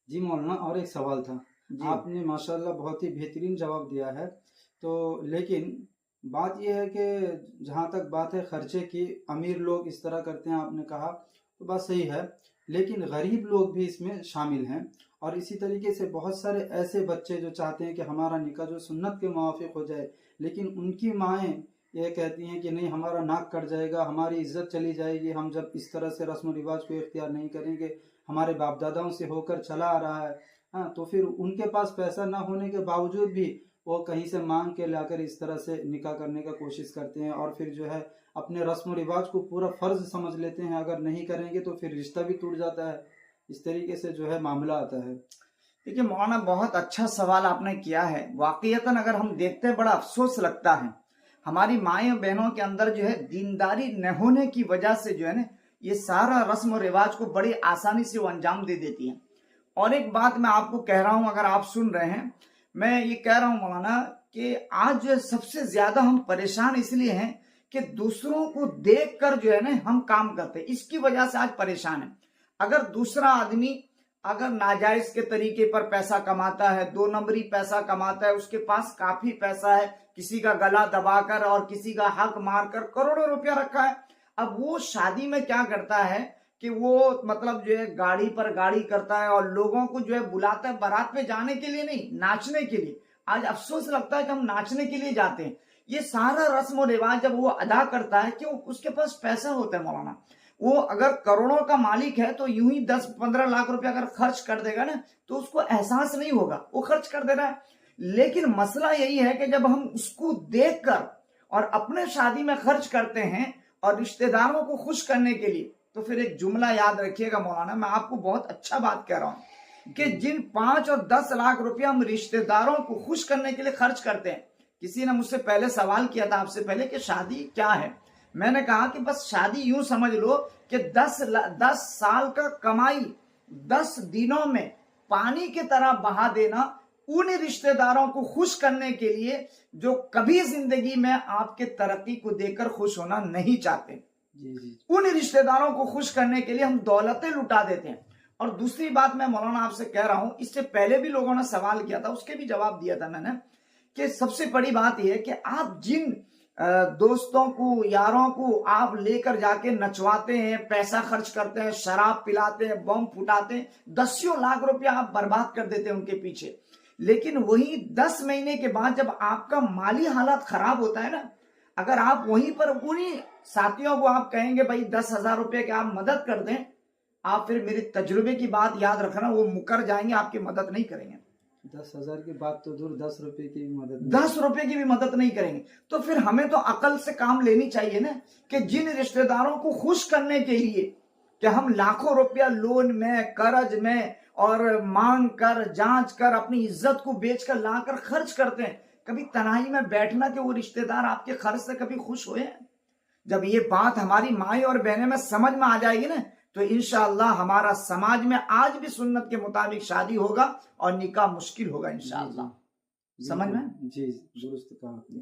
जी मौलाना, और एक सवाल था। जी आपने माशाल्लाह बहुत ही बेहतरीन जवाब दिया है। तो लेकिन बात यह है कि जहाँ तक बात है खर्चे की, अमीर लोग इस तरह करते हैं, आपने कहा तो बात सही है, लेकिन गरीब लोग भी इसमें शामिल हैं। और इसी तरीके से बहुत सारे ऐसे बच्चे जो चाहते हैं कि हमारा निकाह जो सुन्नत के मुवाफिक हो जाए, लेकिन उनकी माएँ ये कहती हैं कि नहीं, हमारा नाक कट जाएगा, हमारी इज्जत चली जाएगी, हम जब इस तरह से रस्म व रिवाज को इख्तियार नहीं करेंगे, हमारे बाप दादाओं से होकर चला आ रहा है। हाँ, तो फिर उनके पास पैसा ना होने के बावजूद भी वो कहीं से मांग के लाकर इस तरह से निकाह करने का कोशिश करते हैं, और फिर जो है अपने रस्म रिवाज को पूरा फर्ज समझ लेते हैं, अगर नहीं करेंगे तो फिर रिश्ता भी टूट जाता है। इस तरीके से जो है मामला आता है। देखिए मौलाना, बहुत अच्छा सवाल आपने किया है। वाकईतन अगर हम देखते हैं बड़ा अफसोस लगता है, हमारी माएँ और बहनों के अंदर जो है दीनदारी न होने की वजह से जो है ना, ये सारा रस्म और रिवाज को बड़ी आसानी से वो अंजाम दे देती है। और एक बात मैं आपको कह रहा हूं, अगर आप सुन रहे हैं, मैं ये कह रहा हूं मौलाना कि आज जो है सबसे ज्यादा हम परेशान इसलिए हैं कि दूसरों को देखकर जो है ना हम काम करते हैं, इसकी वजह से आज परेशान है। अगर दूसरा आदमी अगर नाजायज के तरीके पर पैसा कमाता है, दो नंबरी पैसा कमाता है, उसके पास काफी पैसा है, किसी का गला दबाकर और किसी का हक मारकर करोड़ों रुपया रखा है, अब वो शादी में क्या करता है कि वो मतलब जो है गाड़ी पर गाड़ी करता है और लोगों को जो है बुलाता है बारात पे जाने के लिए नहीं, नाचने के लिए। आज अफसोस लगता है कि हम नाचने के लिए जाते हैं। ये सारा रस्म और रिवाज जब वो अदा करता है, क्यों? उसके पास पैसा होता है मौलाना। वो अगर करोड़ों का मालिक है तो यूं ही 10-15 लाख रुपया अगर खर्च कर देगा ना, तो उसको एहसास नहीं होगा, वो खर्च कर दे रहा है। लेकिन मसला यही है कि जब हम उसको देखकर और अपने शादी में खर्च करते हैं और रिश्तेदारों को खुश करने के लिए, तो फिर एक जुमला याद रखिएगा मौलाना, मैं आपको बहुत अच्छा बात कह रहा हूं कि जिन 5 और 10 लाख रुपया हम रिश्तेदारों को खुश करने के लिए खर्च करते हैं। किसी ने मुझसे पहले सवाल किया था आपसे पहले कि शादी क्या है। मैंने कहा कि बस शादी यूं समझ लो कि 10 साल का कमाई 10 दिनों में पानी की तरह बहा देना उन रिश्तेदारों को खुश करने के लिए जो कभी जिंदगी में आपके तरक्की को देखकर खुश होना नहीं चाहते। जी जी। उन रिश्तेदारों को खुश करने के लिए हम दौलतें लुटा देते हैं। और दूसरी बात मैं मौलाना आपसे कह रहा हूं, इससे पहले भी लोगों ने सवाल किया था, उसके भी जवाब दिया था मैंने, कि सबसे बड़ी बात यह है कि आप जिन दोस्तों को, यारों को आप लेकर जाके नचवाते हैं, पैसा खर्च करते हैं, शराब पिलाते हैं, बम फुटाते हैं, 10 लाख रुपया आप बर्बाद कर देते हैं उनके पीछे। लेकिन वही 10 महीने के बाद जब आपका माली हालात खराब होता है ना, अगर आप वहीं पर उन्हीं साथियों को आप कहेंगे भाई 10,000 रुपये की आप मदद कर दें, आप फिर मेरे तजुर्बे की बात याद रखना, वो मुकर जाएंगे, आपकी मदद नहीं करेंगे। 10,000 की बात तो दूर, 10 रुपए की भी मदद 10 रुपए की भी मदद नहीं करेंगे। तो फिर हमें तो अकल से काम लेनी चाहिए ना, कि जिन रिश्तेदारों को खुश करने के लिए कि हम लाखों रुपया लोन में, कर्ज में और मांग कर, जांच कर, अपनी इज्जत को बेचकर लाकर खर्च करते हैं, कभी तन्हाई में बैठना कि वो रिश्तेदार आपके खर्च से कभी खुश हुए हैं? जब ये बात हमारी माएँ और बहनें में समझ में आ जाएगी ना, तो इंशाअल्लाह हमारा समाज में आज भी सुन्नत के मुताबिक शादी होगा और निकाह मुश्किल होगा इंशाअल्लाह। समझ में? जी, दुरुस्त कहा आपने।